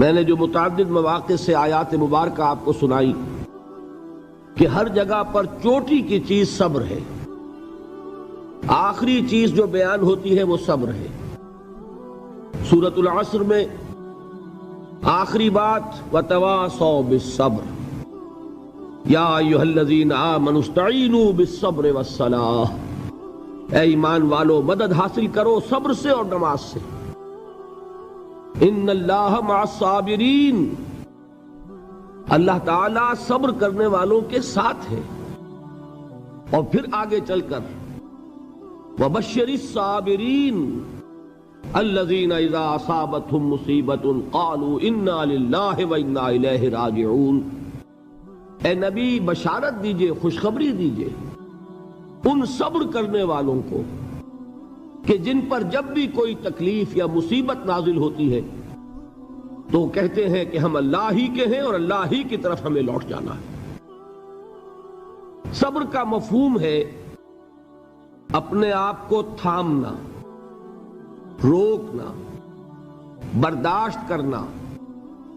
میں نے جو متعدد مواقع سے آیات مبارکہ آپ کو سنائی کہ ہر جگہ پر چوٹی کی چیز صبر ہے، آخری چیز جو بیان ہوتی ہے وہ صبر ہے۔ سورۃ العصر میں آخری بات وَتَوَاصَوْا بِالصَّبْرِ یا ایھا الذین آمنوا استعینوا بالصبر والصلاۃ، اے ایمان والو مدد حاصل کرو صبر سے اور نماز سے۔ ان اللہ مع الصابرین، اللہ تعالیٰ صبر کرنے والوں کے ساتھ ہے۔ اور پھر آگے چل کر وبشر الصابرین الذین اذا اصابتهم مصیبۃ قالوا انا للہ وانا الیہ راجعون، اے نبی بشارت دیجئے، خوشخبری دیجئے ان صبر کرنے والوں کو کہ جن پر جب بھی کوئی تکلیف یا مصیبت نازل ہوتی ہے تو کہتے ہیں کہ ہم اللہ ہی کے ہیں اور اللہ ہی کی طرف ہمیں لوٹ جانا ہے۔ صبر کا مفہوم ہے اپنے آپ کو تھامنا، روکنا، برداشت کرنا،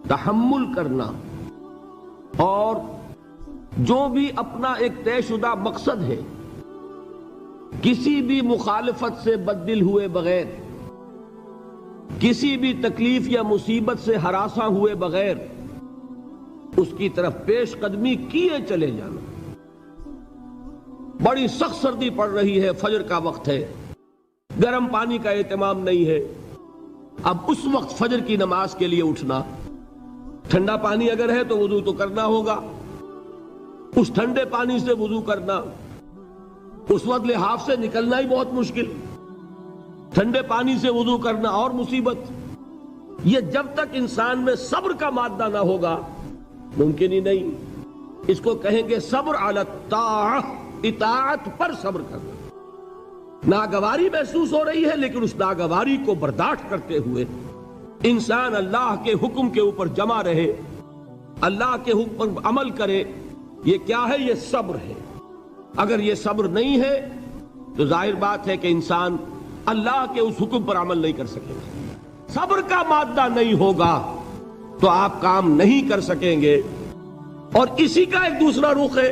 تحمل کرنا، اور جو بھی اپنا ایک طے شدہ مقصد ہے کسی بھی مخالفت سے بددل ہوئے بغیر، کسی بھی تکلیف یا مصیبت سے ہراساں ہوئے بغیر اس کی طرف پیش قدمی کیے چلے جانا۔ بڑی سخت سردی پڑ رہی ہے، فجر کا وقت ہے، گرم پانی کا اہتمام نہیں ہے، اب اس وقت فجر کی نماز کے لیے اٹھنا، ٹھنڈا پانی اگر ہے تو وضو تو کرنا ہوگا، اس ٹھنڈے پانی سے وضو کرنا، اس وقت لحاف سے نکلنا ہی بہت مشکل، ٹھنڈے پانی سے وضو کرنا اور مصیبت۔ یہ جب تک انسان میں صبر کا مادہ نہ ہوگا ممکن ہی نہیں۔ اس کو کہیں گے صبر علی الطاعہ، اطاعت پر صبر کرنا۔ ناگواری محسوس ہو رہی ہے لیکن اس ناگواری کو برداشت کرتے ہوئے انسان اللہ کے حکم کے اوپر جمع رہے، اللہ کے حکم پر عمل کرے۔ یہ کیا ہے؟ یہ صبر ہے۔ اگر یہ صبر نہیں ہے تو ظاہر بات ہے کہ انسان اللہ کے اس حکم پر عمل نہیں کر سکے گا۔ صبر کا مادہ نہیں ہوگا تو آپ کام نہیں کر سکیں گے۔ اور اسی کا ایک دوسرا رخ ہے،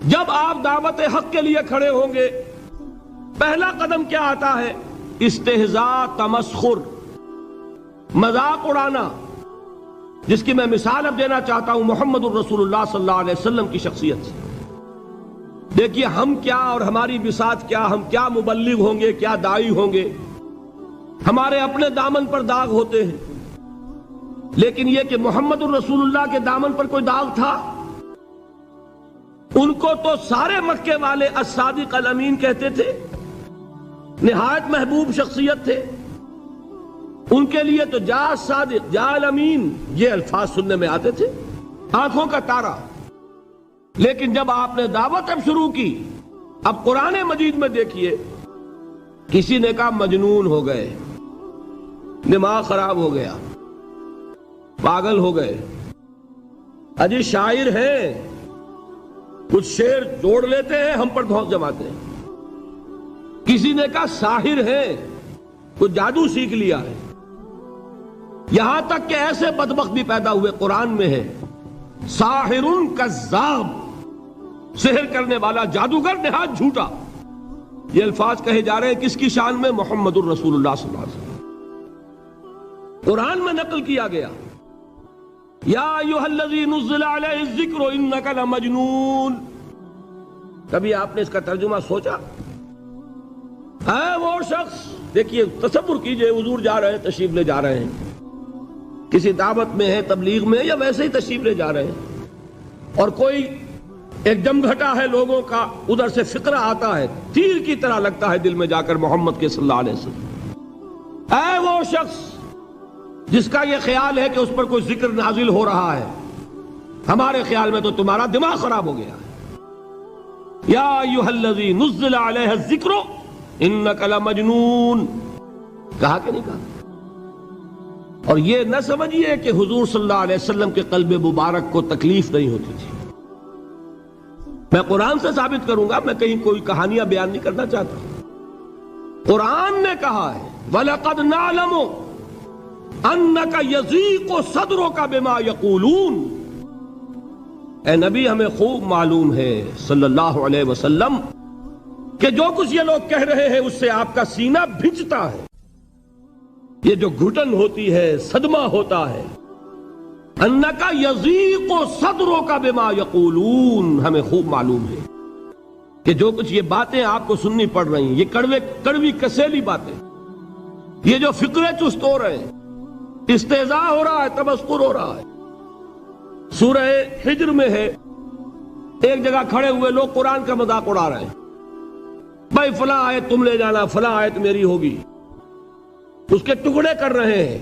جب آپ دعوت حق کے لیے کھڑے ہوں گے پہلا قدم کیا آتا ہے؟ استہزاء، تمسخر، مذاق اڑانا، جس کی میں مثال اب دینا چاہتا ہوں محمد الرسول اللہ صلی اللہ علیہ وسلم کی شخصیت سے۔ دیکھیے ہم کیا اور ہماری بساط کیا، ہم کیا مبلغ ہوں گے، کیا داعی ہوں گے، ہمارے اپنے دامن پر داغ ہوتے ہیں، لیکن یہ کہ محمد الرسول اللہ کے دامن پر کوئی داغ تھا؟ ان کو تو سارے مکے والے الصادق الامین کہتے تھے، نہایت محبوب شخصیت تھے، ان کے لیے تو جا صادق جا الامین یہ الفاظ سننے میں آتے تھے، آنکھوں کا تارا۔ لیکن جب آپ نے دعوت اب شروع کی، اب قرآن مجید میں دیکھیے کسی نے کہا مجنون ہو گئے، دماغ خراب ہو گیا، پاگل ہو گئے، اجی شاعر ہیں، کچھ شعر جوڑ لیتے ہیں ہم پر دھوس جماتے ہیں۔ کسی نے کہا ساحر ہیں، کچھ جادو سیکھ لیا ہے۔ یہاں تک کہ ایسے بدبخت بھی پیدا ہوئے، قرآن میں ہے ساحر کذاب، سحر کرنے والا جادوگر نہایت جھوٹا۔ یہ الفاظ کہے جا رہے ہیں کس کی شان میں؟ محمد الرسول اللہ صلی اللہ علیہ وسلم۔ قرآن میں نقل کیا گیا یا ایھا الذی نزل علیہ الذکر انک لمجنون۔ کبھی آپ نے اس کا ترجمہ سوچا؟ ہے وہ شخص، دیکھیے تصور کیجئے حضور جا رہے ہیں، تشریف لے جا رہے ہیں، کسی دعوت میں ہے، تبلیغ میں، یا ویسے ہی تشریف لے جا رہے ہیں، اور کوئی ایک جمگھٹا ہے لوگوں کا، ادھر سے فقرہ آتا ہے، تیر کی طرح لگتا ہے دل میں جا کر محمد کے صلی اللہ علیہ وسلم۔ اے وہ شخص جس کا یہ خیال ہے کہ اس پر کوئی ذکر نازل ہو رہا ہے، ہمارے خیال میں تو تمہارا دماغ خراب ہو گیا ہے۔ یا ایھا الذی نزل علیہ الذکر انک لمجنون، کہا کہ نہیں کہا؟ اور یہ نہ سمجھیے کہ حضور صلی اللہ علیہ وسلم کے قلب مبارک کو تکلیف نہیں ہوتی تھی۔ میں قرآن سے ثابت کروں گا، میں کہیں کوئی کہانیاں بیان نہیں کرنا چاہتا۔ قرآن نے کہا ہے وَلَقَدْ نَعْلَمُ انک یضیق صدرک بما یقولون، اے نبی ہمیں خوب معلوم ہے صلی اللہ علیہ وسلم کہ جو کچھ یہ لوگ کہہ رہے ہیں اس سے آپ کا سینہ بھنجتا ہے، یہ جو گھٹن ہوتی ہے، صدمہ ہوتا ہے۔ انک یضیق صدرک بما یقولون، ہمیں خوب معلوم ہے کہ جو کچھ یہ باتیں آپ کو سننی پڑ رہی ہیں، یہ کڑوی کسیلی باتیں، یہ جو فقرے چست ہو رہے ہیں، استہزاء ہو رہا ہے، تمسخر ہو رہا ہے۔ سورہ حجر میں ہے، ایک جگہ کھڑے ہوئے لوگ قرآن کا مذاق اڑا رہے ہیں، بھائی فلاں آیت تم لے جانا، فلاں آیت میری ہوگی، اس کے ٹکڑے کر رہے ہیں،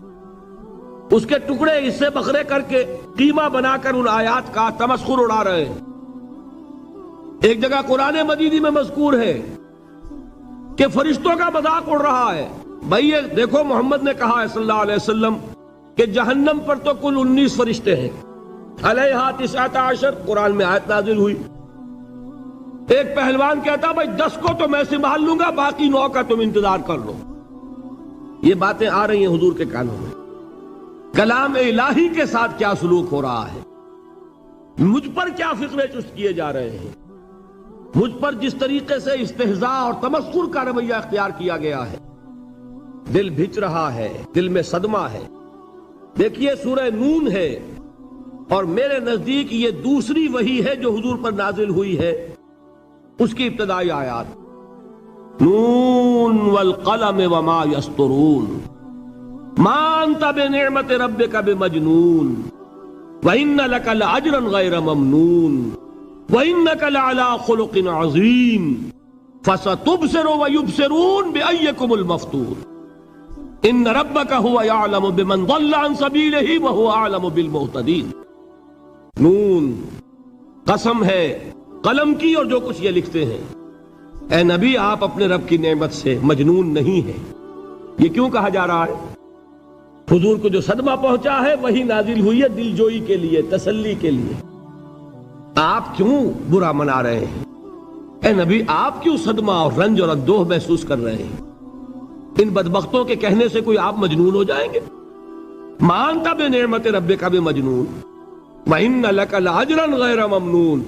اس کے ٹکڑے حصے بکھرے کر کے قیمہ بنا کر ان آیات کا تمسخر اڑا رہے ہیں۔ ایک جگہ قرآن مجیدی میں مذکور ہے کہ فرشتوں کا مذاق اڑ رہا ہے، بھائی یہ دیکھو محمد نے کہا ہے صلی اللہ علیہ وسلم کہ جہنم پر تو کل 19 فرشتے ہیں، علیہا 19 قرآن میں آیت نازل ہوئی۔ ایک پہلوان کہتا بھائی 10 کو تو میں سنبھال لوں گا، باقی 9 کا تم انتظار کر لو۔ یہ باتیں آ رہی ہیں حضور کے کانوں میں، کلام الہی کے ساتھ کیا سلوک ہو رہا ہے، مجھ پر کیا فقرے چست کیے جا رہے ہیں، مجھ پر جس طریقے سے استہزاء اور تمسخر کا رویہ اختیار کیا گیا ہے، دل بھچ رہا ہے، دل میں صدمہ ہے۔ دیکھیے سورہ نون ہے، اور میرے نزدیک یہ دوسری وحی ہے جو حضور پر نازل ہوئی ہے، اس کی ابتدائی آیات، نون والقلم وما یسطرون ما انت بنعمت ربک بمجنون وَإِنَّ لَكَ لَأَجْرًا غَيْرَ مَمْنُونٍ وَإِنَّكَ لَعَلَىٰ خُلُقٍ عَظِيمٍ فَسَتُبْصِرُ وَيُبْصِرُونَ بِأَيِّكُمُ الْمَفْتُونُ إِنَّ رَبَّكَ هُوَ يَعْلَمُ بِمَنْ ضَلَّ عَنْ سَبِيلِهِ وَهُوَ أَعْلَمُ بِالْمُهْتَدِينَ۔ نون، قسم ہے قلم کی اور جو کچھ یہ لکھتے ہیں۔ اے نبی آپ اپنے رب کی نعمت سے مجنون نہیں ہیں۔ یہ کیوں کہا جا رہا ہے؟ حضور کو جو صدمہ پہنچا ہے وہی نازل ہوئی ہے دل جوئی کے لیے، تسلی کے لیے۔ آپ کیوں برا منا رہے ہیں؟ اے نبی آپ کیوں صدمہ اور رنج اور اندوہ محسوس کر رہے ہیں؟ ان بدبختوں کے کہنے سے کوئی آپ مجنون ہو جائیں گے؟ مانتا بے نعمت ربک بمجنون وَإِنَّ لَكَ لَأَجْرًا غَيْرَ مَمْنُونٍ۔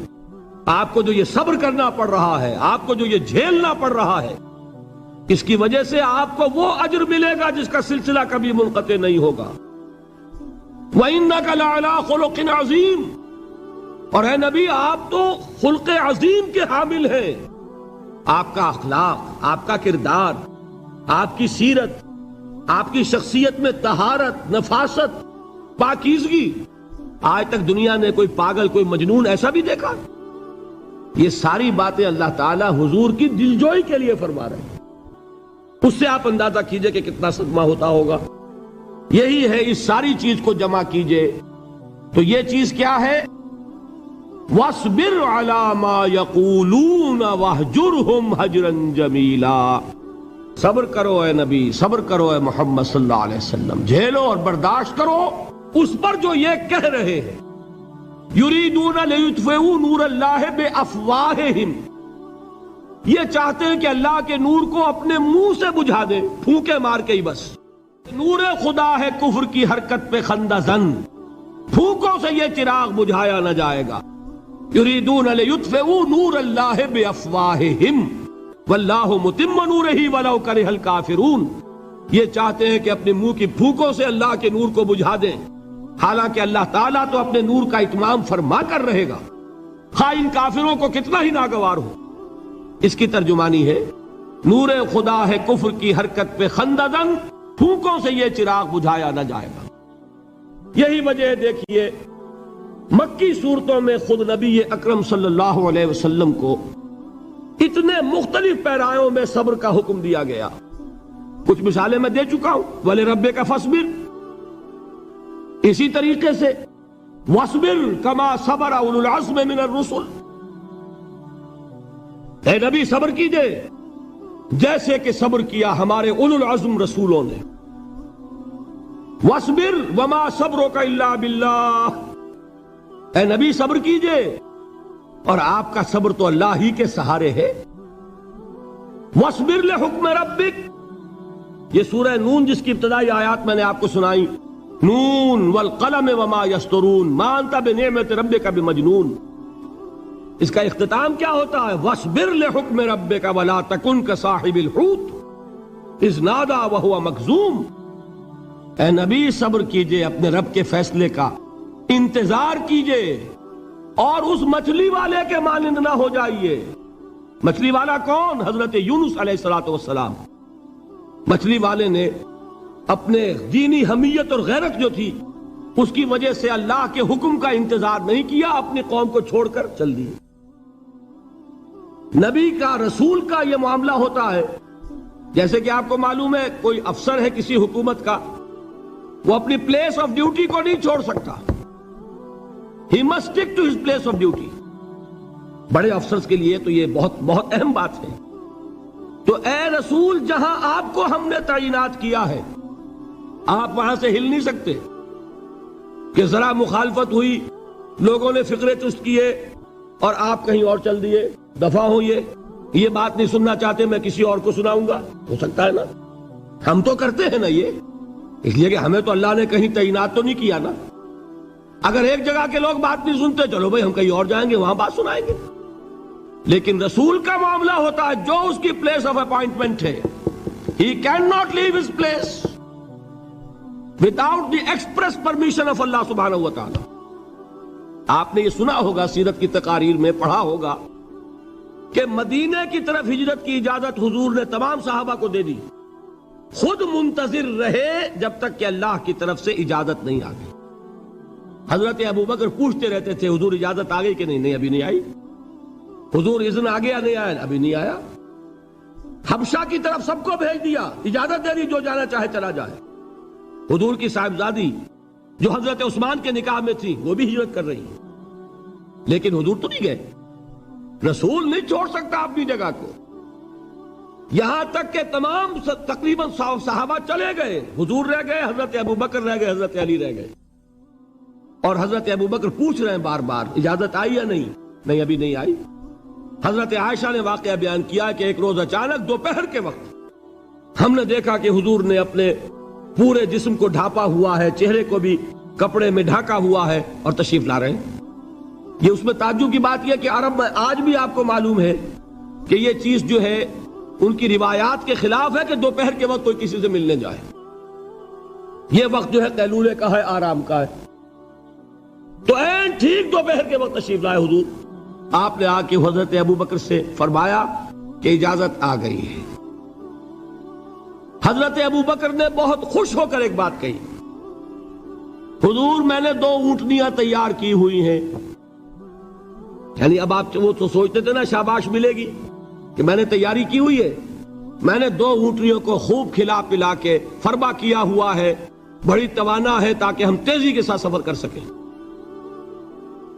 آپ کو جو یہ صبر کرنا پڑ رہا ہے، آپ کو جو یہ جھیلنا پڑ رہا ہے، اس کی وجہ سے آپ کو وہ اجر ملے گا جس کا سلسلہ کبھی منقطع نہیں ہوگا۔ وَإِنَّكَ لَعَلَىٰ خُلُقٍ عَظِيمٍ، اور اے نبی آپ تو خلق عظیم کے حامل ہیں۔ آپ کا اخلاق، آپ کا کردار، آپ کی سیرت، آپ کی شخصیت میں طہارت، نفاست، پاکیزگی، آج تک دنیا نے کوئی پاگل، کوئی مجنون ایسا بھی دیکھا؟ یہ ساری باتیں اللہ تعالیٰ حضور کی دلجوئی کے لیے فرما رہے ہیں۔ اس سے آپ اندازہ کیجئے کہ کتنا صدمہ ہوتا ہوگا۔ یہی ہے، اس ساری چیز کو جمع کیجئے تو یہ چیز کیا ہے؟ وَاصْبِرْ عَلَىٰ مَا يَقُولُونَ وَاهْجُرْهُمْ هَجْرًا جَمِيلًا۔ صبر کرو اے نبی، صبر کرو اے محمد صلی اللہ علیہ وسلم، جھیلو اور برداشت کرو اس پر جو یہ کہہ رہے ہیں۔ یریدون لیطفئوا نور اللہ بافواہہم، یہ چاہتے ہیں کہ اللہ کے نور کو اپنے منہ سے بجھا دیں، پھونکے مار کے ہی بس۔ نور خدا ہے کفر کی حرکت پہ خندہ زن، پھونکوں سے یہ چراغ بجھایا نہ جائے گا۔ یریدون لیطفئوا نور اللہ بافواہہم واللہ متم نورہ ولو کرہ الکافرون، یہ چاہتے ہیں کہ اپنے منہ کی پھونکوں سے اللہ کے نور کو بجھا دیں، حالانکہ اللہ تعالیٰ تو اپنے نور کا اتمام فرما کر رہے گا، خواہ ان کافروں کو کتنا ہی ناگوار ہو۔ اس کی ترجمانی ہے نور خدا ہے کفر کی حرکت پہ خنددن، پھونکوں سے یہ چراغ بجھایا نہ جائے گا۔ یہی وجہ دیکھیے مکی صورتوں میں خود نبی اکرم صلی اللہ علیہ وسلم کو اتنے مختلف پیرایوں میں صبر کا حکم دیا گیا۔ کچھ مثالیں میں دے چکا ہوں، وَلِرَبِّكَ فَاصْبِرْ، اسی طریقے سے وَاصْبِرْ كَمَا صَبَرَ أُولُو الْعَزْمِ مِنَ الرُّسُلِ، اے نبی صبر کیجئے جیسے کہ صبر کیا ہمارے اولو العزم رسولوں نے۔ وَاصْبِرْ وَمَا صَبْرُكَ إِلَّا بِاللَّهِ، اے نبی صبر کیجئے اور آپ کا صبر تو اللہ ہی کے سہارے ہے۔ وَاصْبِرْ لِحُکْمِ رَبِّكَ، یہ سورہ نون جس کی ابتدائی آیات میں نے آپ کو سنائی، نون والقلم وما یسطرون ما انت بنعمت ربک بمجنون، اس کا اختتام کیا ہوتا ہے؟ وَاصْبِرْ لِحُکْمِ رَبِّكَ وَلَا تَكُنْ كَصَاحِبِ الْحُوتِ اِذْ نَادَىٰ وَهُوَ مَكْظُومٌ۔ اے نبی صبر کیجئے اپنے رب کے فیصلے کا، انتظار کیجئے اور اس مچھلی والے کے مانند نہ ہو جائیے۔ مچھلی والا کون؟ حضرت یونس علیہ السلام۔ مچھلی والے نے اپنے دینی حمیت اور غیرت جو تھی اس کی وجہ سے اللہ کے حکم کا انتظار نہیں کیا، اپنی قوم کو چھوڑ کر چل دیے۔ نبی کا، رسول کا یہ معاملہ ہوتا ہے، جیسے کہ آپ کو معلوم ہے کوئی افسر ہے کسی حکومت کا، وہ اپنی پلیس آف ڈیوٹی کو نہیں چھوڑ سکتا، he must stick to his place of duty. بڑے افسرز کے لیے تو یہ بہت بہت اہم بات ہے۔ تو اے رسول، جہاں آپ کو ہم نے تعینات کیا ہے آپ وہاں سے ہل نہیں سکتے کہ ذرا مخالفت ہوئی، لوگوں نے فقرے چست کیے اور آپ کہیں اور چل دیے، دفع ہوئیے، یہ بات نہیں سننا چاہتے میں کسی اور کو سناؤں گا، ہو سکتا ہے نا؟ ہم تو کرتے ہیں نا یہ، اس لیے کہ ہمیں تو اللہ نے کہیں تعینات تو نہیں کیا نا۔ اگر ایک جگہ کے لوگ بات نہیں سنتے، چلو بھائی ہم کہیں اور جائیں گے، وہاں بات سنائیں گے۔ لیکن رسول کا معاملہ ہوتا ہے جو اس کی پلیس آف اپائنٹمنٹ ہے، he can not leave his place without the express permission of اللہ سبحانہ و تعالی۔ آپ نے یہ سنا ہوگا، سیرت کی تقاریر میں پڑھا ہوگا کہ مدینے کی طرف ہجرت کی اجازت حضور نے تمام صحابہ کو دے دی، خود منتظر رہے جب تک کہ اللہ کی طرف سے اجازت نہیں آ گئی۔ حضرت ابوبکر پوچھتے رہتے تھے حضور اجازت آ گئی کہ نہیں؟ نہیں ابھی نہیں آئی۔ حضور اذن آ گیا؟ نہیں آیا، ابھی نہیں آیا۔ حبشہ کی طرف سب کو بھیج دیا، اجازت دے دی جو جانا چاہے چلا جائے۔ حضور کی صاحبزادی جو حضرت عثمان کے نکاح میں تھی وہ بھی ہجرت کر رہی ہے، لیکن حضور تو نہیں گئے۔ رسول نہیں چھوڑ سکتا اپنی جگہ کو، یہاں تک کہ تمام تقریباً صحابہ چلے گئے، حضور رہ گئے، حضرت ابوبکر رہ گئے، حضرت علی رہ گئے، اور حضرت ابوبکر پوچھ رہے ہیں بار بار اجازت آئی یا نہیں؟ نہیں ابھی نہیں آئی۔ حضرت عائشہ نے واقعہ بیان کیا کہ ایک روز اچانک دوپہر کے وقت ہم نے دیکھا کہ حضور نے اپنے پورے جسم کو ڈھانپا ہوا ہے، چہرے کو بھی کپڑے میں ڈھانکا ہوا ہے اور تشریف لا رہے ہیں۔ یہ اس میں تعجب کی بات یہ کہ عرب میں آج بھی آپ کو معلوم ہے کہ یہ چیز جو ہے ان کی روایات کے خلاف ہے کہ دوپہر کے وقت کوئی کسی سے ملنے جائے۔ یہ وقت جو ہے قیلولے کا ہے، آرام کا ہے۔ تو این ٹھیک دوپہر کے وقت تشریف لائے حضور، آپ نے آ کے حضرت ابوبکر سے فرمایا کہ اجازت آ گئی ہے۔ حضرت ابوبکر نے بہت خوش ہو کر ایک بات کہی، حضور میں نے 2 اونٹنیاں تیار کی ہوئی ہیں۔ یعنی اب آپ وہ تو سوچتے تھے نا شاباش ملے گی کہ میں نے تیاری کی ہوئی ہے، میں نے 2 اونٹنیوں کو خوب کھلا پلا کے فربا کیا ہوا ہے، بڑی توانا ہے تاکہ ہم تیزی کے ساتھ سفر کر سکیں۔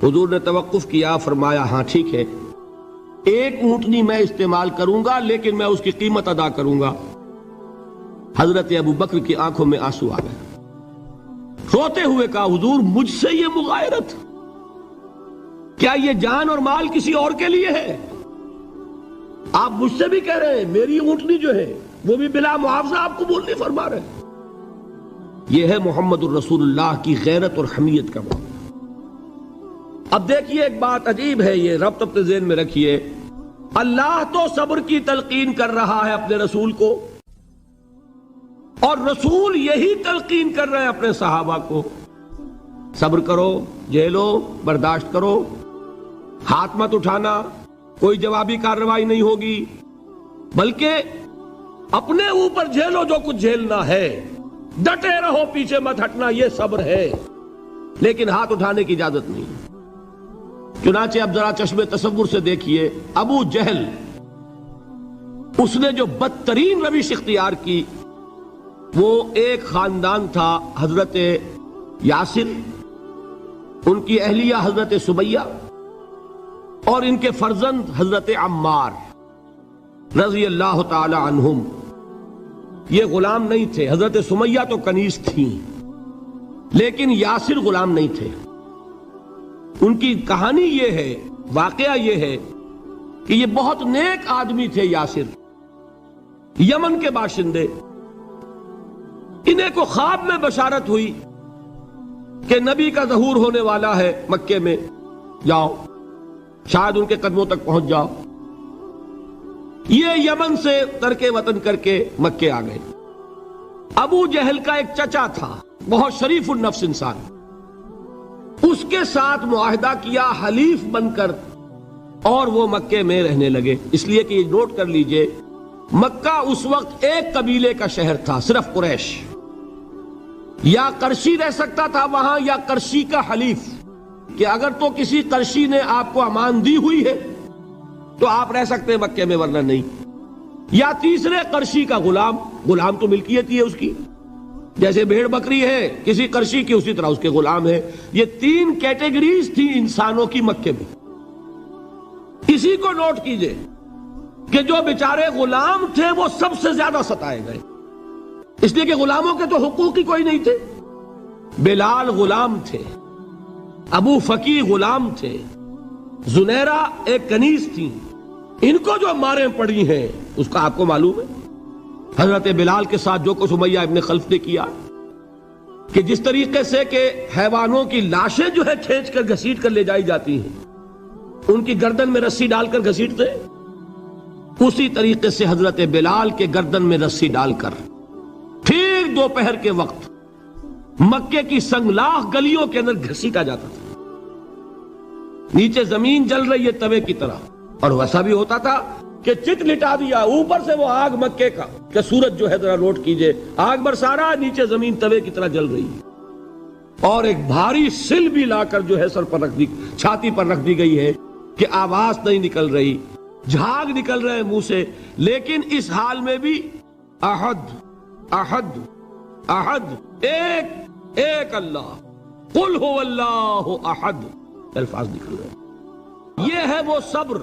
حضور نے توقف کیا، فرمایا ہاں ٹھیک ہے، 1 اونٹنی میں استعمال کروں گا لیکن میں اس کی قیمت ادا کروں گا۔ حضرت ابوبکر کی آنکھوں میں آنسو آ گئے، روتے ہوئے کہا حضور مجھ سے یہ مغایرت، کیا یہ جان اور مال کسی اور کے لیے ہے؟ آپ مجھ سے بھی کہہ رہے ہیں میری اونٹنی جو ہے وہ بھی بلا معاوضہ آپ قبول نہیں فرما رہے۔ یہ ہے محمد الرسول اللہ کی غیرت اور حمیت کا معاملہ۔ اب دیکھیے ایک بات عجیب ہے، یہ ربط اپنے ذہن میں رکھیے، اللہ تو صبر کی تلقین کر رہا ہے اپنے رسول کو، اور رسول یہی تلقین کر رہے ہیں اپنے صحابہ کو، صبر کرو، جھیلو، برداشت کرو، ہاتھ مت اٹھانا، کوئی جوابی کارروائی نہیں ہوگی، بلکہ اپنے اوپر جھیلو جو کچھ جھیلنا ہے، ڈٹے رہو، پیچھے مت ہٹنا، یہ صبر ہے، لیکن ہاتھ اٹھانے کی اجازت نہیں۔ چنانچہ اب ذرا چشم تصور سے دیکھیے، ابو جہل اس نے جو بدترین روش اختیار کی، وہ ایک خاندان تھا حضرت یاسر، ان کی اہلیہ حضرت سمیہ، اور ان کے فرزند حضرت عمار رضی اللہ تعالی عنہم۔ یہ غلام نہیں تھے، حضرت سمیہ تو کنیز تھیں لیکن یاسر غلام نہیں تھے۔ ان کی کہانی یہ ہے، واقعہ یہ ہے کہ یہ بہت نیک آدمی تھے۔ یاسر یمن کے باشندے، انہیں کو خواب میں بشارت ہوئی کہ نبی کا ظہور ہونے والا ہے مکے میں، جاؤ شاید ان کے قدموں تک پہنچ جاؤ۔ یہ یمن سے ترک وطن کر کے مکے آ گئے۔ ابو جہل کا ایک چچا تھا، بہت شریف النفس انسان، اس کے ساتھ معاہدہ کیا حلیف بن کر، اور وہ مکے میں رہنے لگے۔ اس لیے کہ یہ نوٹ کر لیجئے، مکہ اس وقت ایک قبیلے کا شہر تھا، صرف قریش۔ یا قرشی رہ سکتا تھا وہاں، یا قرشی کا حلیف، کہ اگر تو کسی قرشی نے آپ کو امان دی ہوئی ہے تو آپ رہ سکتے ہیں مکے میں، ورنہ نہیں۔ یا تیسرے قرشی کا غلام، غلام تو ملکیت ہی ہے اس کی، جیسے بھیڑ بکری ہے کسی قرشی کی، اسی طرح اس کے غلام ہے۔ یہ تین کیٹیگریز تھی انسانوں کی مکے میں۔ اسی کو نوٹ کیجئے کہ جو بیچارے غلام تھے وہ سب سے زیادہ ستائے گئے، اس لیے کہ غلاموں کے تو حقوق ہی کوئی نہیں تھے۔ بلال غلام تھے، ابو فقی غلام تھے، زنیرہ ایک کنیز تھی، ان کو جو ماریں پڑی ہیں اس کا آپ کو معلوم ہے۔ حضرت بلال کے ساتھ جو کچھ امیہ ابن خلف نے کیا، کہ جس طریقے سے کہ حیوانوں کی لاشیں جو ہے کھینچ کر گھسیٹ کر لے جائی جاتی ہیں، ان کی گردن میں رسی ڈال کر گھسیٹتے، اسی طریقے سے حضرت بلال کے گردن میں رسی ڈال کر ٹھیک دوپہر کے وقت مکے کی سنگلاخ گلیوں کے اندر گھسیٹا جاتا تھا۔ نیچے زمین جل رہی ہے توے کی طرح، اور ویسا بھی ہوتا تھا کہ چت لٹا دیا، اوپر سے وہ آگ مکے کا، کہ سورج جو ہے ذرا نوٹ کیجئے، آگ برسا رہا، نیچے زمین توے کی طرح جل رہی ہے، اور ایک بھاری سل بھی لا کر جو ہے سر پر رکھ دی، چھاتی پر رکھ دی گئی ہے کہ آواز نہیں نکل رہی، جھاگ نکل رہے منہ سے، لیکن اس حال میں بھی احد احد احد، ایک ایک اللہ، قل هو اللہ احد، الفاظ نکل رہے۔ یہ ہے وہ صبر،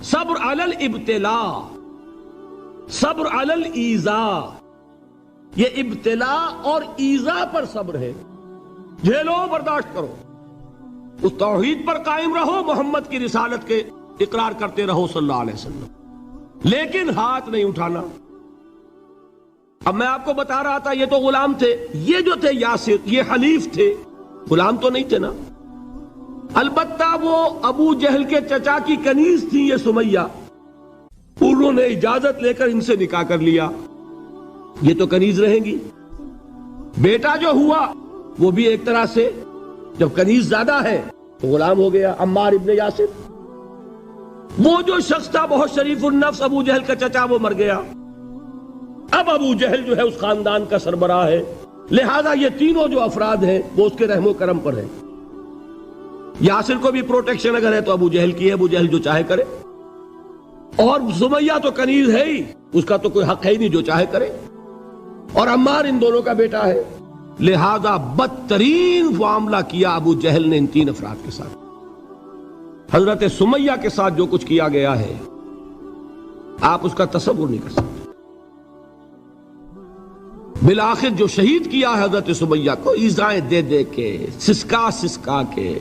صبر علی الابتلاء، صبر علی الایذاء۔ یہ ابتلاء اور ایذاء پر صبر ہے، جھیلو برداشت کرو، اس توحید پر قائم رہو، محمد کی رسالت کے اقرار کرتے رہو صلی اللہ علیہ وسلم، لیکن ہاتھ نہیں اٹھانا۔ اب میں آپ کو بتا رہا تھا یہ تو غلام تھے، یہ جو تھے یاسر، یہ حلیف تھے، غلام تو نہیں تھے نا۔ البتہ وہ ابو جہل کے چچا کی کنیز تھی یہ سمیہ، انہوں نے اجازت لے کر ان سے نکاح کر لیا، یہ تو کنیز رہیں گی۔ بیٹا جو ہوا وہ بھی ایک طرح سے، جب کنیز زیادہ ہے تو غلام ہو گیا، عمار ابن یاسر۔ وہ جو شخص تھا بہت شریف النفس ابو جہل کا چچا، وہ مر گیا۔ اب ابو جہل جو ہے اس خاندان کا سربراہ ہے، لہذا یہ تینوں جو افراد ہیں وہ اس کے رحم و کرم پر ہیں۔ یاسر کو بھی پروٹیکشن اگر ہے تو ابو جہل کی ہے، ابو جہل جو چاہے کرے، اور سمیہ تو کنیز ہے ہی، اس کا تو کوئی حق ہے ہی نہیں، جو چاہے کرے، اور عمار ان دونوں کا بیٹا ہے، لہذا بدترین معاملہ کیا ابو جہل نے ان تین افراد کے ساتھ۔ حضرت سمیہ کے ساتھ جو کچھ کیا گیا ہے آپ اس کا تصور نہیں کر سکتے۔ بالآخر جو شہید کیا ہے حضرت سمیہ کو، ایذائیں دے دے کے، سسکا سسکا کے،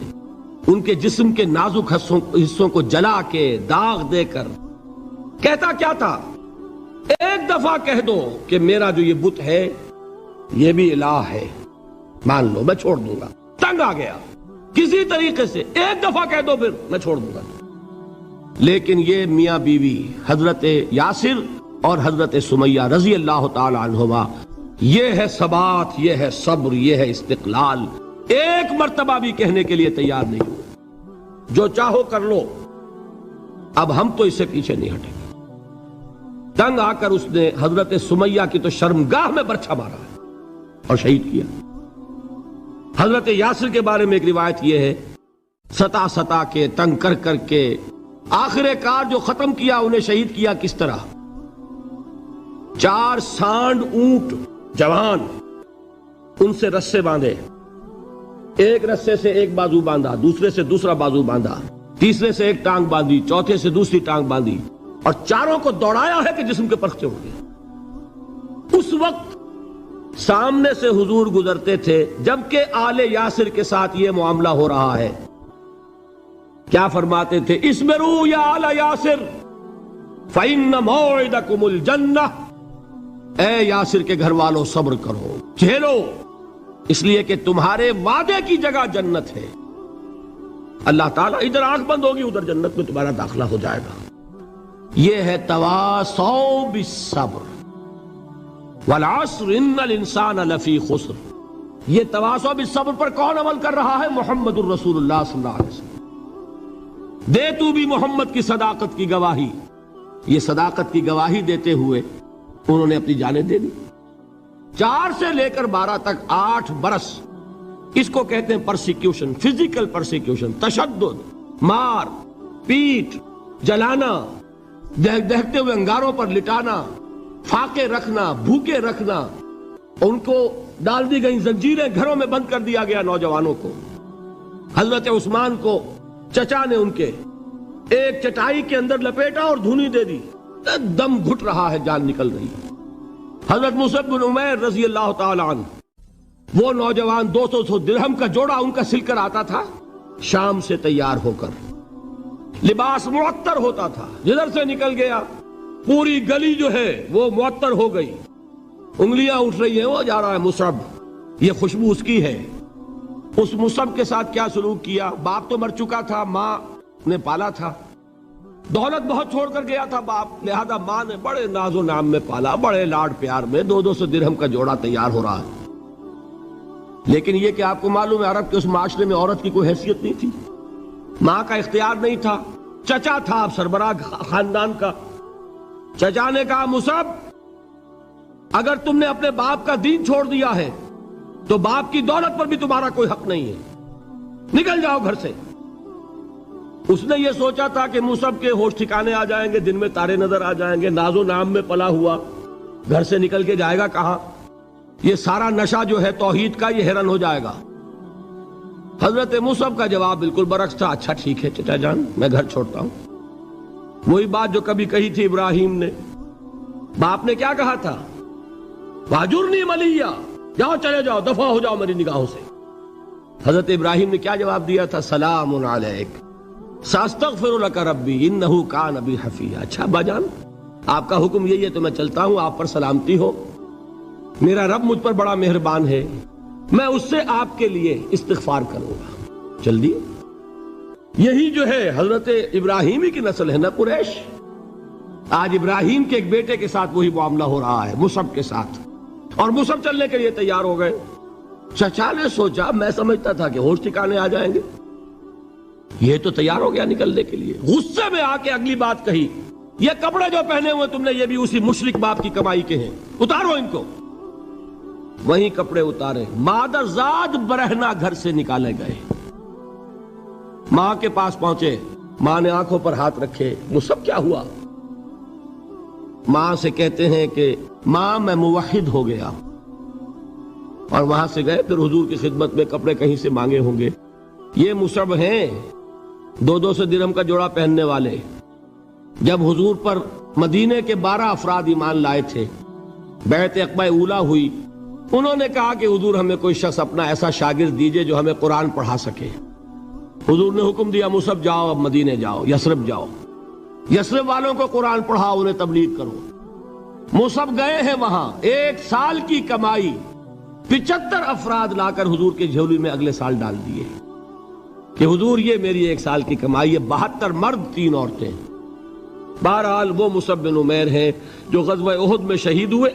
ان کے جسم کے نازک حصوں کو جلا کے، داغ دے کر، کہتا کیا تھا، ایک دفعہ کہہ دو کہ میرا جو یہ بت ہے یہ بھی الہ ہے، مان لو میں چھوڑ دوں گا۔ تنگ آ گیا، کسی طریقے سے ایک دفعہ کہہ دو پھر میں چھوڑ دوں گا۔ لیکن یہ میاں بیوی حضرت یاسر اور حضرت سمیہ رضی اللہ تعالی عنہما، یہ ہے ثبات، یہ ہے صبر، یہ ہے استقلال، ایک مرتبہ بھی کہنے کے لیے تیار نہیں ہوئے، جو چاہو کر لو، اب ہم تو اس سے پیچھے نہیں ہٹیں گے۔ تنگ آ کر اس نے حضرت سمیہ کی تو شرمگاہ میں برچھا مارا اور شہید کیا۔ حضرت یاسر کے بارے میں ایک روایت یہ ہے، ستا ستا کے، تنگ کر کر کے، آخر کار جو ختم کیا، انہیں شہید کیا کس طرح، 4 سانڈ اونٹ جوان، ان سے رسے باندھے، ایک رسے سے ایک بازو باندھا، دوسرے سے دوسرا بازو باندھا، تیسرے سے ایک ٹانگ باندھی، چوتھے سے دوسری ٹانگ باندھی، اور چاروں کو دوڑایا ہے کہ جسم کے پرخچے اڑ گئے۔ اس وقت سامنے سے حضور گزرتے تھے جبکہ آل یاسر کے ساتھ یہ معاملہ ہو رہا ہے، کیا فرماتے تھے، اسبروا یا آل یاسر فإن موعدکم الجنہ، اے یاسر کے گھر والوں صبر کرو، جھیلو، اس لیے کہ تمہارے وعدے کی جگہ جنت ہے۔ اللہ تعالیٰ ادھر آنکھ بند ہوگی ادھر جنت میں تمہارا داخلہ ہو جائے گا۔ یہ ہے تواصوا بالصبر والعصر ان الانسان لفی خسر۔ یہ تواصوا بالصبر پر کون عمل کر رہا ہے؟ محمد الرسول اللہ صلی اللہ علیہ وسلم۔ دے تو بھی محمد کی صداقت کی گواہی۔ یہ صداقت کی گواہی دیتے ہوئے انہوں نے اپنی جانیں دے دی۔ 4 سے لے کر 12 تک 8 برس، اس کو کہتے ہیں پرسیکیوشن، فزیکل پرسیکیوشن، تشدد، مار پیٹ، جلانا، دہتے ہوئے انگاروں پر لٹانا، فاقے رکھنا، بھوکے رکھنا، ان کو ڈال دی گئی زنجیریں، گھروں میں بند کر دیا گیا نوجوانوں کو۔ حضرت عثمان کو چچا نے ان کے ایک چٹائی کے اندر لپیٹا اور دھونی دے دی، دم گھٹ رہا ہے، جان نکل رہی ہے۔ حضرت مصعب بن عمیر رضی اللہ تعالی عنہ، وہ نوجوان 200 درہم کا جوڑا ان کا سل کر آتا تھا شام سے تیار ہو کر، لباس معطر ہوتا تھا، جدھر سے نکل گیا پوری گلی جو ہے وہ معطر ہو گئی، انگلیاں اٹھ رہی ہیں، وہ جا رہا ہے مصعب، یہ خوشبو اس کی ہے۔ اس مصعب کے ساتھ کیا سلوک کیا؟ باپ تو مر چکا تھا، ماں نے پالا تھا، دولت بہت چھوڑ کر گیا تھا باپ، لہذا ماں نے بڑے ناز و نام میں پالا، بڑے لاڈ پیار میں، 200 درہم کا جوڑا تیار ہو رہا ہے۔ لیکن یہ کہ آپ کو معلوم ہے عرب کے اس معاشرے میں عورت کی کوئی حیثیت نہیں تھی، ماں کا اختیار نہیں تھا، چچا تھا اب سربراہ خاندان کا۔ چچا نے کہا مصعب اگر تم نے اپنے باپ کا دین چھوڑ دیا ہے تو باپ کی دولت پر بھی تمہارا کوئی حق نہیں ہے، نکل جاؤ گھر سے۔ اس نے یہ سوچا تھا کہ مصعب کے ہوش ٹھکانے آ جائیں گے، دن میں تارے نظر آ جائیں گے، ناز و نام میں پلا ہوا گھر سے نکل کے جائے گا کہاں؟ یہ سارا نشہ جو ہے توحید کا یہ ہرن ہو جائے گا۔ حضرت مصعب کا جواب بالکل برعکس تھا، اچھا ٹھیک ہے چچا جان، میں گھر چھوڑتا ہوں۔ وہی بات جو کبھی کہی تھی ابراہیم نے، باپ نے کیا کہا تھا؟ واجرنی ملیہ، جاؤ چلے جاؤ، دفع ہو جاؤ میری نگاہوں سے۔ حضرت ابراہیم نے کیا جواب دیا تھا؟ سلام علیک ساستغفر لک ربی انہ کان بی حفیہ۔ اچھا ابا جان، آپ کا حکم یہی ہے تو میں چلتا ہوں، آپ پر سلامتی ہو، میرا رب مجھ پر بڑا مہربان ہے، میں اس سے آپ کے لیے استغفار کروں گا۔ جلدی، یہی جو ہے حضرت ابراہیمی کی نسل ہے نا قریش۔ آج ابراہیم کے ایک بیٹے کے ساتھ وہی معاملہ ہو رہا ہے، مصعب کے ساتھ، اور مصعب چلنے کے لیے تیار ہو گئے۔ چچا نے سوچا، میں سمجھتا تھا کہ ہوش ٹھکانے آ جائیں گے، یہ تو تیار ہو گیا نکلنے کے لیے۔ غصے میں آ کے اگلی بات کہی، یہ کپڑے جو پہنے ہوئے تم نے یہ بھی اسی مشرک باپ کی کمائی کے ہیں، اتارو ان کو۔ وہیں کپڑے اتارے، مادر زاد برہنہ گھر سے نکالے گئے۔ ماں کے پاس پہنچے، ماں نے آنکھوں پر ہاتھ رکھے، مصعب کیا ہوا؟ ماں سے کہتے ہیں کہ ماں میں موحد ہو گیا، اور وہاں سے گئے، پھر حضور کی خدمت میں کپڑے کہیں سے مانگے ہوں گے۔ یہ مصعب ہیں 200 درہم کا جوڑا پہننے والے۔ جب حضور پر مدینے کے 12 افراد ایمان لائے تھے، بیعت عقبہ اولیٰ ہوئی، انہوں نے کہا کہ حضور ہمیں کوئی شخص اپنا ایسا شاگرد دیجئے جو ہمیں قرآن پڑھا سکے۔ حضور نے حکم دیا مصعب جاؤ، اب مدینے جاؤ، یثرب جاؤ، یثرب والوں کو قرآن پڑھاؤ، انہیں تبلیغ کرو۔ مصعب گئے ہیں وہاں، 1 سال کی کمائی 75 افراد لا کر حضور کے جھولی میں اگلے سال ڈال دیے کہ حضور یہ میری 1 سال کی کمائی ہے، 72 مرد 3 عورتیں۔ بہرحال وہ مصعب بن عمیر ہیں جو غزوہ احد میں شہید ہوئے،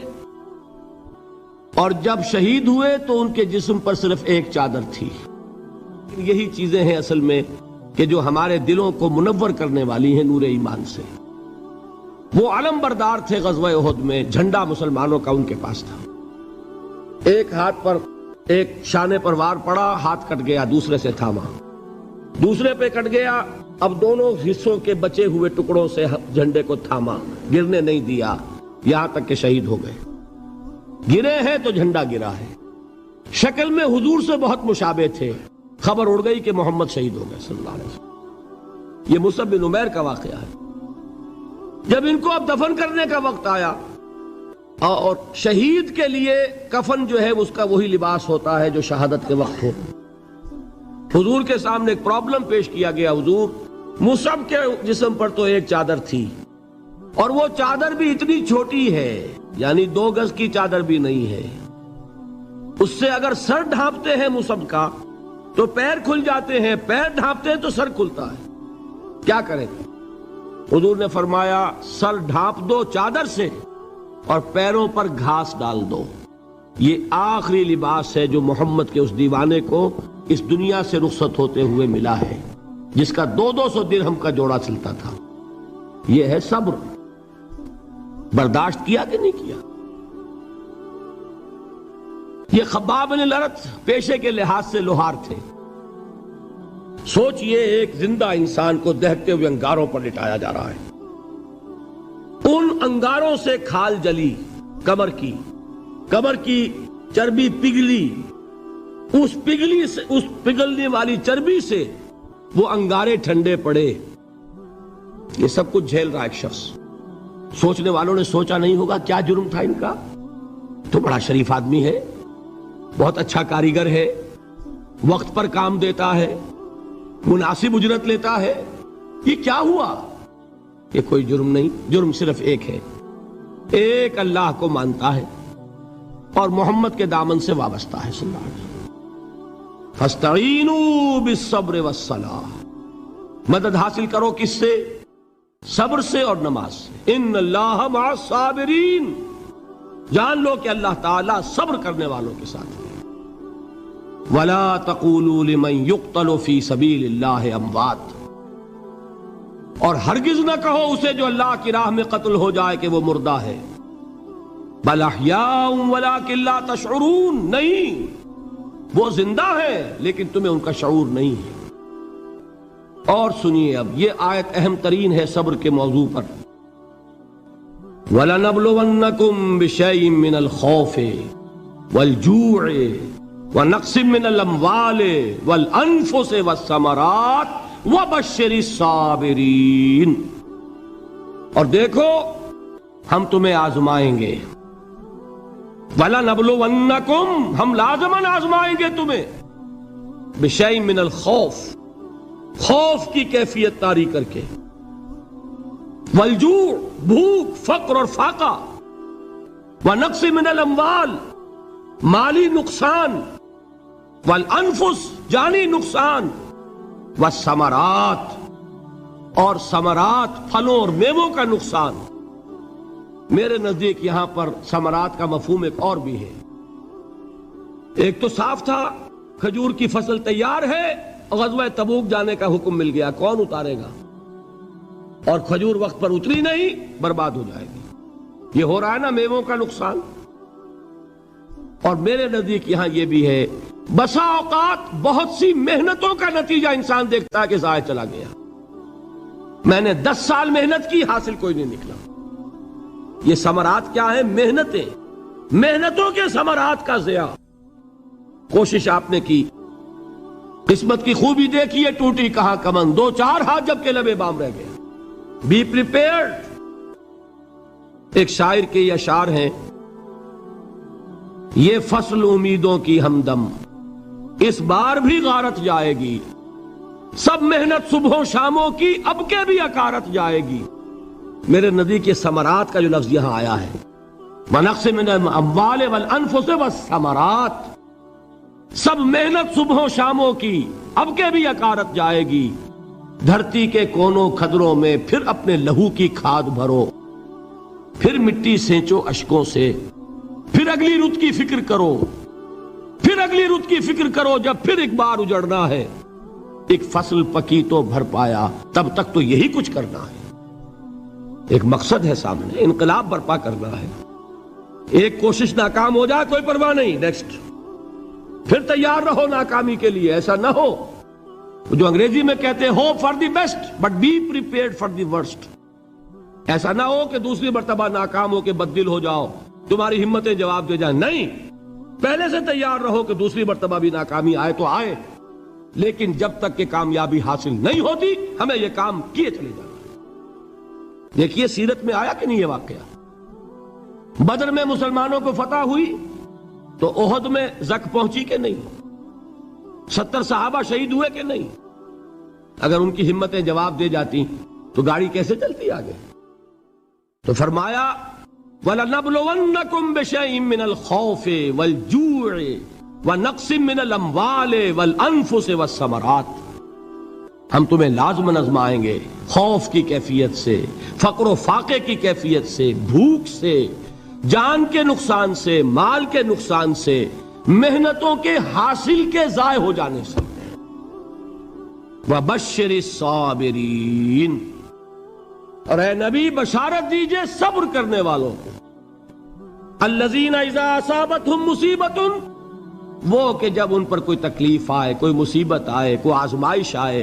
اور جب شہید ہوئے تو ان کے جسم پر صرف ایک چادر تھی۔ یہی چیزیں ہیں اصل میں کہ جو ہمارے دلوں کو منور کرنے والی ہیں نور ایمان سے۔ وہ علم بردار تھے غزوہ احد میں، جھنڈا مسلمانوں کا ان کے پاس تھا۔ ایک ہاتھ پر ایک شانے پر وار پڑا، ہاتھ کٹ گیا، دوسرے سے تھاما، دوسرے پہ کٹ گیا، اب دونوں حصوں کے بچے ہوئے ٹکڑوں سے جھنڈے کو تھاما، گرنے نہیں دیا، یہاں تک کہ شہید ہو گئے۔ گرے ہیں تو جھنڈا گرا ہے۔ شکل میں حضور سے بہت مشابہ تھے، خبر اڑ گئی کہ محمد شہید ہو گئے صلی اللہ علیہ وسلم۔ یہ مصعب بن عمیر کا واقعہ ہے۔ جب ان کو اب دفن کرنے کا وقت آیا، اور شہید کے لیے کفن جو ہے اس کا وہی لباس ہوتا ہے جو شہادت کے وقت ہو، حضور کے سامنے ایک پرابلم پیش کیا گیا۔ حضور، مصعب کے جسم پر تو ایک چادر تھی، اور وہ چادر بھی اتنی چھوٹی ہے یعنی 2 گز کی چادر بھی نہیں ہے، اس سے اگر سر ڈھانپتے ہیں مصحف کا تو پیر کھل جاتے ہیں، پیر ڈھانپتے ہیں تو سر کھلتا ہے، کیا کریں؟ حضور نے فرمایا سر ڈھانپ دو چادر سے اور پیروں پر گھاس ڈال دو۔ یہ آخری لباس ہے جو محمد کے اس دیوانے کو اس دنیا سے رخصت ہوتے ہوئے ملا ہے، جس کا 200 درہم کا جوڑا چلتا تھا۔ یہ ہے صبر۔ برداشت کیا کہ نہیں کیا؟ یہ خباب بن الارت پیشے کے لحاظ سے لوہار تھے۔ سوچئے ایک زندہ انسان کو دہتے ہوئے انگاروں پر لٹایا جا رہا ہے، ان انگاروں سے کھال جلی، کمر کی چربی پگھلی، اس پگھلنے والی چربی سے وہ انگارے ٹھنڈے پڑے۔ یہ سب کچھ جھیل رہا ایک شخص۔ سوچنے والوں نے سوچا نہیں ہوگا کیا جرم تھا ان کا، تو بڑا شریف آدمی ہے، بہت اچھا کاریگر ہے، وقت پر کام دیتا ہے، مناسب اجرت لیتا ہے، یہ کیا ہوا؟ یہ کوئی جرم نہیں، جرم صرف ایک ہے، ایک اللہ کو مانتا ہے اور محمد کے دامن سے وابستہ ہے صلی اللہ علیہ وسلم۔ فاستعینوا بالصبر والصلاۃ، مدد حاصل کرو کس سے؟ صبر سے اور نماز سے۔ ان اللہ مع الصابرین، جان لو کہ اللہ تعالیٰ صبر کرنے والوں کے ساتھ ہے۔ وَلَا تَقُولُوا لِمَنْ يُقْتَلُ فِي سَبِيلِ اللَّهِ أَمْوَاتٌ، اور ہرگز نہ کہو اسے جو اللہ کی راہ میں قتل ہو جائے کہ وہ مردہ ہے۔ بَلْ أَحْيَاءٌ وَلَكِنْ لَا تَشْعُرُونَ، نہیں، وہ زندہ ہے لیکن تمہیں ان کا شعور نہیں ہے۔ اور سنیے اب یہ آیت اہم ترین ہے صبر کے موضوع پر۔ وَلَنَبْلُوَنَّكُمْ بِشَيْءٍ مِّنَ الْخَوْفِ وَالْجُوعِ وَنَقْصٍ مِّنَ الْأَمْوَالِ وَالْأَنفُسِ وَالثَّمَرَاتِ وَبَشِّرِ الصَّابِرِينَ، اور دیکھو ہم تمہیں آزمائیں گے۔ وَلَنَبْلُوَنَّكُمْ، ہم لازماً آزمائیں گے تمہیں، بِشَيْءٍ مِّنَ الْخَوْفِ، خوف کی کیفیت طاری کر کے، والجوع، بھوک، فقر اور فاقہ، ونقص من الاموال، مالی نقصان، والانفس، جانی نقصان، والثمرات، اور ثمرات، پھلوں اور میووں کا نقصان۔ میرے نزدیک یہاں پر ثمرات کا مفہوم ایک اور بھی ہے۔ ایک تو صاف تھا کھجور کی فصل تیار ہے، غزوہ تبوک جانے کا حکم مل گیا، کون اتارے گا؟ اور کھجور وقت پر اتری نہیں، برباد ہو جائے گی۔ یہ ہو رہا ہے نا میووں کا نقصان۔ اور میرے نزدیک یہاں یہ بھی ہے، بسا اوقات بہت سی محنتوں کا نتیجہ انسان دیکھتا ہے کہ ضائع چلا گیا، میں نے 10 سال محنت کی، حاصل کوئی نہیں نکلا۔ یہ ثمرات کیا ہیں؟ محنتیں، محنتوں کے ثمرات کا ضیاع۔ کوشش آپ نے کی، قسمت کی خوبی دیکھیے، ٹوٹی کہاں کمن، 2-4 ہاتھ جب کے لبے بام رہ گئے۔ Be prepared. ایک شاعر کے یہ اشعار ہیں، یہ فصل امیدوں کی ہمدم اس بار بھی غارت جائے گی، سب محنت صبحوں شاموں کی اب کے بھی اکارت جائے گی۔ میرے نزدیک یہ ثمرات کا جو لفظ یہاں آیا ہے، وَنَقْصٍ مِّنَ الْأَمْوَالِ وَالْأَنفُسِ وَالثَّمَرَاتِ، سب محنت صبحوں شاموں کی اب کے بھی اکارت جائے گی۔ دھرتی کے کونوں کھدروں میں پھر اپنے لہو کی کھاد بھرو، پھر مٹی سینچو اشکوں سے، پھر اگلی رت کی فکر کرو، پھر اگلی رت کی فکر کرو، جب پھر ایک بار اجڑنا ہے۔ ایک فصل پکی تو بھر پایا، تب تک تو یہی کچھ کرنا ہے۔ ایک مقصد ہے سامنے، انقلاب برپا کرنا ہے۔ ایک کوشش ناکام ہو جائے کوئی پرواہ نہیں، نیکسٹ، پھر تیار رہو ناکامی کے لیے۔ ایسا نہ ہو جو انگریزی میں کہتے ہیں hope for the best but be prepared for the worst. ایسا نہ ہو کہ دوسری مرتبہ ناکام ہو کے بددل ہو جاؤ، تمہاری ہمتیں جواب دے جائیں، نہیں، پہلے سے تیار رہو کہ دوسری مرتبہ بھی ناکامی آئے تو آئے، لیکن جب تک کہ کامیابی حاصل نہیں ہوتی ہمیں یہ کام کیے چلے جانا ہے۔ دیکھیے سیرت میں آیا کہ نہیں یہ واقعہ؟ بدر میں مسلمانوں کو فتح ہوئی تو احد میں زک پہنچی کہ نہیں؟ 70 صحابہ شہید ہوئے کہ نہیں؟ اگر ان کی ہمتیں جواب دے جاتی تو گاڑی کیسے چلتی آگے؟ تو فرمایا وَلَنَبْلُوَنَّكُمْ بِشَيْءٍ مِّنَ الْخَوْفِ وَالْجُوعِ وَنَقْصٍ مِّنَ الْأَمْوَالِ وَالْأَنفُسِ وَالثَّمَرَاتِ، ہم تمہیں لازماً آزمائیں گے خوف کی کیفیت سے، فقر و فاقے کی کیفیت سے، بھوک سے، جان کے نقصان سے، مال کے نقصان سے، محنتوں کے حاصل کے ضائع ہو جانے سے۔ وَبَشِّرِ الصَّابِرِينَ، اور اے نبی بشارت دیجئے صبر کرنے والوں کو۔ الَّذِينَ إِذَا أَصَابَتْهُمْ مُصِيبَةٌ، وہ کہ جب ان پر کوئی تکلیف آئے، کوئی مصیبت آئے، کوئی آزمائش آئے،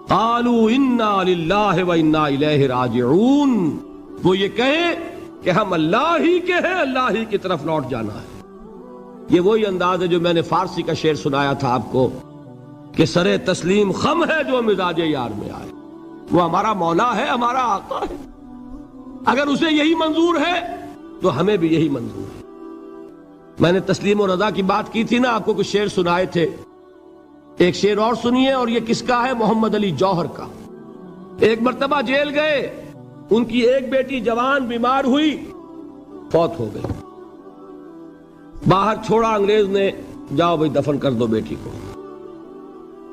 قَالُوا إِنَّا لِلَّهِ وَإِنَّا إِلَيْهِ رَاجِعُونَ، وہ یہ کہیں کہ ہم اللہ ہی کے ہیں، اللہ ہی کی طرف لوٹ جانا ہے۔ یہ وہی انداز ہے جو میں نے فارسی کا شعر سنایا تھا آپ کو کہ سرے تسلیم خم ہے جو مزاج یار میں آئے۔ وہ ہمارا مولا ہے، ہمارا آقا ہے، اگر اسے یہی منظور ہے تو ہمیں بھی یہی منظور ہے۔ میں نے تسلیم و رضا کی بات کی تھی نا، آپ کو کچھ شعر سنائے تھے، ایک شعر اور سنیے، اور یہ کس کا ہے؟ محمد علی جوہر کا۔ ایک مرتبہ جیل گئے، ان کی ایک بیٹی جوان بیمار ہوئی، فوت ہو گئی، باہر چھوڑا انگریز نے، جاؤ بھائی دفن کر دو بیٹی کو۔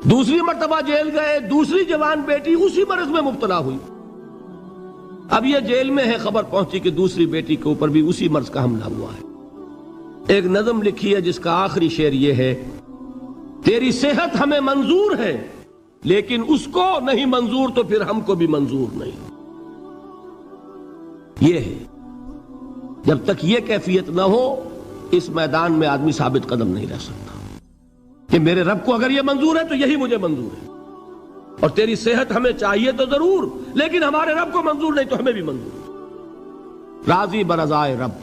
دوسری مرتبہ جیل گئے، دوسری جوان بیٹی اسی مرض میں مبتلا ہوئی۔ اب یہ جیل میں ہے، خبر پہنچی کہ دوسری بیٹی کے اوپر بھی اسی مرض کا حملہ ہوا ہے۔ ایک نظم لکھی ہے جس کا آخری شعر یہ ہے، تیری صحت ہمیں منظور ہے لیکن اس کو نہیں منظور تو پھر ہم کو بھی منظور نہیں۔ یہ ہے، جب تک یہ کیفیت نہ ہو اس میدان میں آدمی ثابت قدم نہیں رہ سکتا کہ میرے رب کو اگر یہ منظور ہے تو یہی مجھے منظور ہے، اور تیری صحت ہمیں چاہیے تو ضرور، لیکن ہمارے رب کو منظور نہیں تو ہمیں بھی منظور۔ راضی برضائے رب۔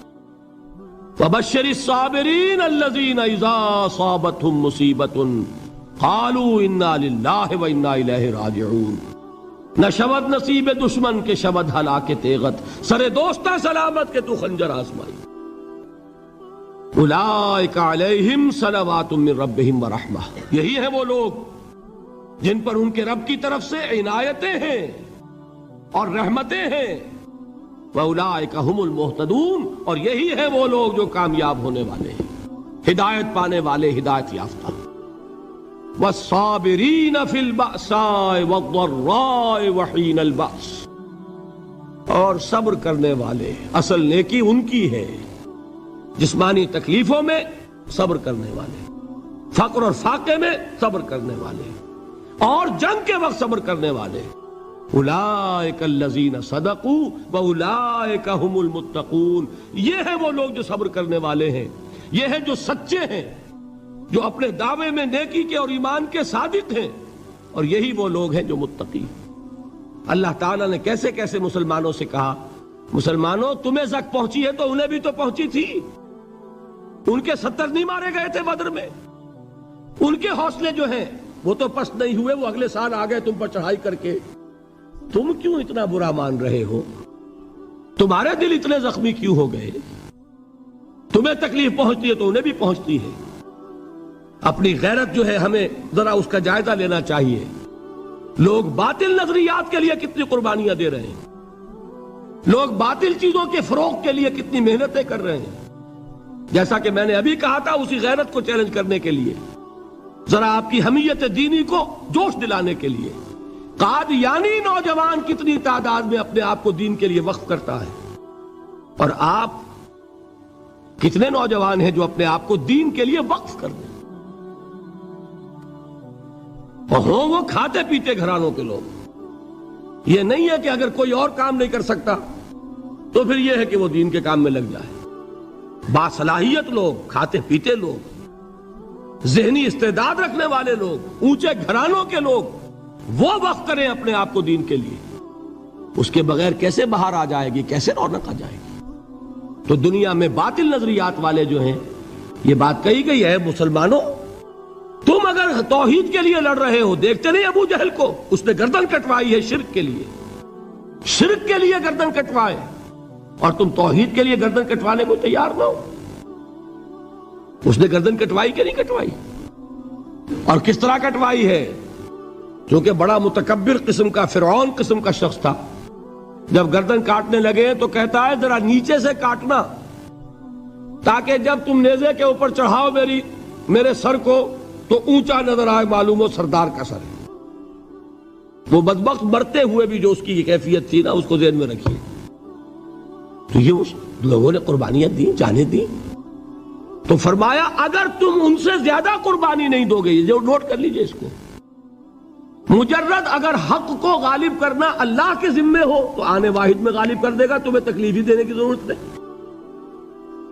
وَبَشِّرِ الصَّابِرِينَ الَّذِينَ إِذَا أَصَابَتْهُمْ مُصِيبَةٌ قَالُوا إِنَّا لِلَّهِ وَإِنَّا إِلَيْهِ رَاجِعُونَ۔ نہ شود نصیب دشمن کے شود ہلاک تیغت، سر دوستہ سلامت کے تو خنجر آزمائی۔ اولئک علیہم صلوات من ربہم ورحمہ، یہی ہے وہ لوگ جن پر ان کے رب کی طرف سے عنایتیں ہیں اور رحمتیں ہیں۔ وَأُولَئِكَ هُمُ الْمُهْتَدُونَ، اور یہی ہے وہ لوگ جو کامیاب ہونے والے ہیں، ہدایت پانے والے، ہدایت یافتہ۔ وَالصَّابِرِينَ فِي الْبَأْسَاءِ وَالضَّرَّاءِ وَحِينَ الْبَأْسِ، اور صبر کرنے والے، اصل نیکی ان کی ہے، جسمانی تکلیفوں میں صبر کرنے والے، فقر اور فاقے میں صبر کرنے والے، اور جنگ کے وقت صبر کرنے والے۔ اولئک الذین صدقوا واولئک هم المتقون، یہ ہے وہ لوگ جو صبر کرنے والے ہیں، یہ ہے جو سچے ہیں، جو اپنے دعوے میں نیکی کے اور ایمان کے صادق ہیں، اور یہی وہ لوگ ہیں جو متقی۔ اللہ تعالیٰ نے کیسے کیسے مسلمانوں سے کہا، مسلمانوں تمہیں زک پہنچی ہے تو انہیں بھی تو پہنچی تھی، ان کے 70 نہیں مارے گئے تھے بدر میں، ان کے حوصلے جو ہیں وہ تو پست نہیں ہوئے، وہ اگلے سال آ گئے تم پر چڑھائی کر کے۔ تم کیوں اتنا برا مان رہے ہو؟ تمہارے دل اتنے زخمی کیوں ہو گئے؟ تمہیں تکلیف پہنچتی ہے تو انہیں بھی پہنچتی ہے۔ اپنی غیرت جو ہے ہمیں ذرا اس کا جائزہ لینا چاہیے۔ لوگ باطل نظریات کے لیے کتنی قربانیاں دے رہے ہیں، لوگ باطل چیزوں کے فروغ کے لیے کتنی محنتیں کر رہے ہیں۔ جیسا کہ میں نے ابھی کہا تھا، اسی غیرت کو چیلنج کرنے کے لیے، ذرا آپ کی حمیت دینی کو جوش دلانے کے لیے، قادیانی نوجوان کتنی تعداد میں اپنے آپ کو دین کے لیے وقف کرتا ہے، اور آپ کتنے نوجوان ہیں جو اپنے آپ کو دین کے لیے وقف کر دیں، اور ہوں وہ کھاتے پیتے گھرانوں کے لوگ۔ یہ نہیں ہے کہ اگر کوئی اور کام نہیں کر سکتا تو پھر یہ ہے کہ وہ دین کے کام میں لگ جائے۔ باصلاحیت لوگ، کھاتے پیتے لوگ، ذہنی استعداد رکھنے والے لوگ، اونچے گھرانوں کے لوگ، وہ وقف کریں اپنے آپ کو دین کے لیے۔ اس کے بغیر کیسے باہر آ جائے گی، کیسے رونق آ جائے گی؟ تو دنیا میں باطل نظریات والے جو ہیں، یہ بات کہی گئی ہے، مسلمانوں تم اگر توحید کے لیے لڑ رہے ہو، دیکھتے نہیں ابو جہل کو، اس نے گردن کٹوائی ہے شرک کے لیے، شرک کے لیے گردن کٹوائے، اور تم توحید کے لیے گردن کٹوانے کو تیار نہ ہو۔ اس نے گردن کٹوائی کہ نہیں کٹوائی؟ اور کس طرح کٹوائی ہے؟ چونکہ بڑا متکبر قسم کا، فرعون قسم کا شخص تھا، جب گردن کاٹنے لگے تو کہتا ہے ذرا نیچے سے کاٹنا تاکہ جب تم نیزے کے اوپر چڑھاؤ میرے سر کو تو اونچا نظر آئے، معلوم ہو سردار کا سر ہے۔ وہ بدبخت مرتے ہوئے بھی جو اس کی کیفیت تھی نا، اس کو ذہن میں رکھیے۔ تو یہ اس لوگوں نے قربانیاں دی، جانیں دی، تو فرمایا اگر تم ان سے زیادہ قربانی نہیں دو گے، یہ نوٹ کر لیجئے اس کو، مجرد اگر حق کو غالب کرنا اللہ کے ذمے ہو تو آنے واحد میں غالب کر دے گا، تمہیں تکلیف ہی دینے کی ضرورت نہیں۔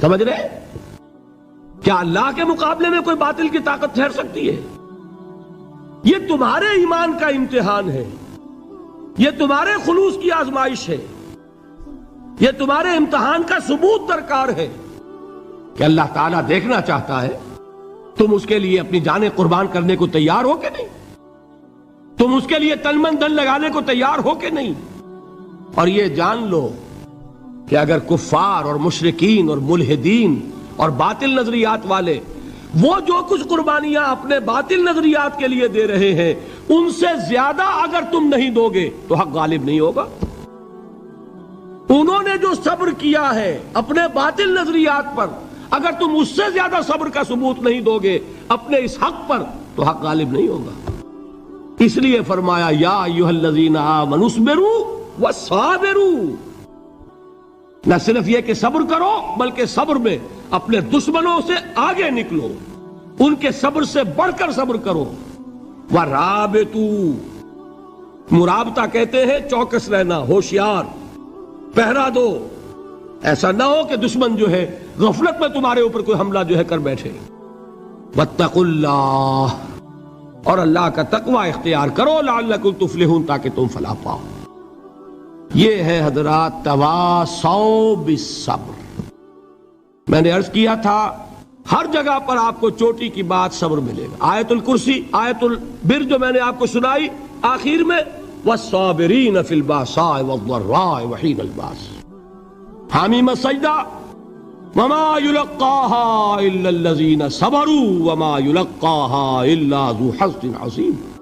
سمجھ رہے؟ کیا اللہ کے مقابلے میں کوئی باطل کی طاقت ٹھہر سکتی ہے؟ یہ تمہارے ایمان کا امتحان ہے، یہ تمہارے خلوص کی آزمائش ہے، یہ تمہارے امتحان کا ثبوت درکار ہے کہ اللہ تعالیٰ دیکھنا چاہتا ہے تم اس کے لیے اپنی جانیں قربان کرنے کو تیار ہو کہ نہیں، تم اس کے لیے تن من دھن لگانے کو تیار ہو کہ نہیں۔ اور یہ جان لو کہ اگر کفار اور مشرکین اور ملحدین اور باطل نظریات والے وہ جو کچھ قربانیاں اپنے باطل نظریات کے لیے دے رہے ہیں، ان سے زیادہ اگر تم نہیں دو گے تو حق غالب نہیں ہوگا۔ انہوں نے جو صبر کیا ہے اپنے باطل نظریات پر، اگر تم اس سے زیادہ صبر کا ثبوت نہیں دو گے اپنے اس حق پر تو حق غالب نہیں ہوگا۔ اس لیے فرمایا یا ایھا الذین آمنوا اصبروا وصابروا، نہ صرف یہ کہ صبر کرو بلکہ صبر میں اپنے دشمنوں سے آگے نکلو، ان کے صبر سے بڑھ کر صبر کرو۔ ورابطوا، مرابطہ کہتے ہیں چوکس رہنا، ہوشیار، پہرا دو، ایسا نہ ہو کہ دشمن جو ہے غفلت میں تمہارے اوپر کوئی حملہ جو ہے کر بیٹھے۔ واتقوا اللہ، اور اللہ کا تقوی اختیار کرو، لعلکم تفلحون، تاکہ تم فلاح پاؤ۔ یہ ہے حضرات تواصوا بالصبر۔ میں نے عرض کیا تھا ہر جگہ پر آپ کو چوٹی کی بات صبر ملے گا۔ آیت الکرسی، آیت البر جو میں نے آپ کو سنائی آخر میں، والصابرین فی الباساء والضراء وحین الباس، حامیم السجدہ، وما یلقاها الا الذین صبروا وما یلقاها الا ذو حظ عظیم۔